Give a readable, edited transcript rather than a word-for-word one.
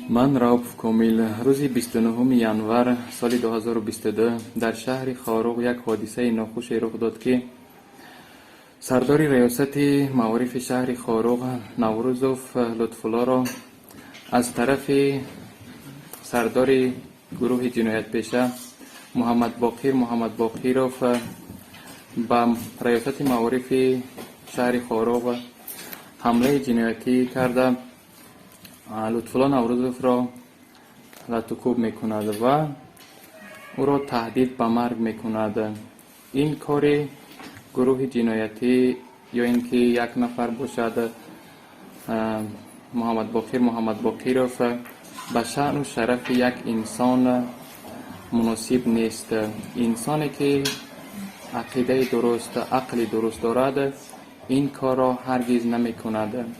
من رؤوف کامیل روز 29 ینور سال 2022 در شهر خاروق یک حادثه ناخوش رخ داد که سردار ریاست معارف شهر خاروق نوروزوف لطف‌الله را از طرف سردار گروه جنایت پیشه محمد باقی را به ریاست معارف شهر خاروق حمله جنایتی کرده لطف‌الله نوروزوف را لطوکوب میکند و او را تهدید به مرگ میکند. این کار گروه جنایتی یا اینکه یک نفر باشد محمد باقی را به شأن و شرف یک انسان مناسب نیست. انسانی که عقیده درست عقل درست دارد این کار را هرگز نمی کند.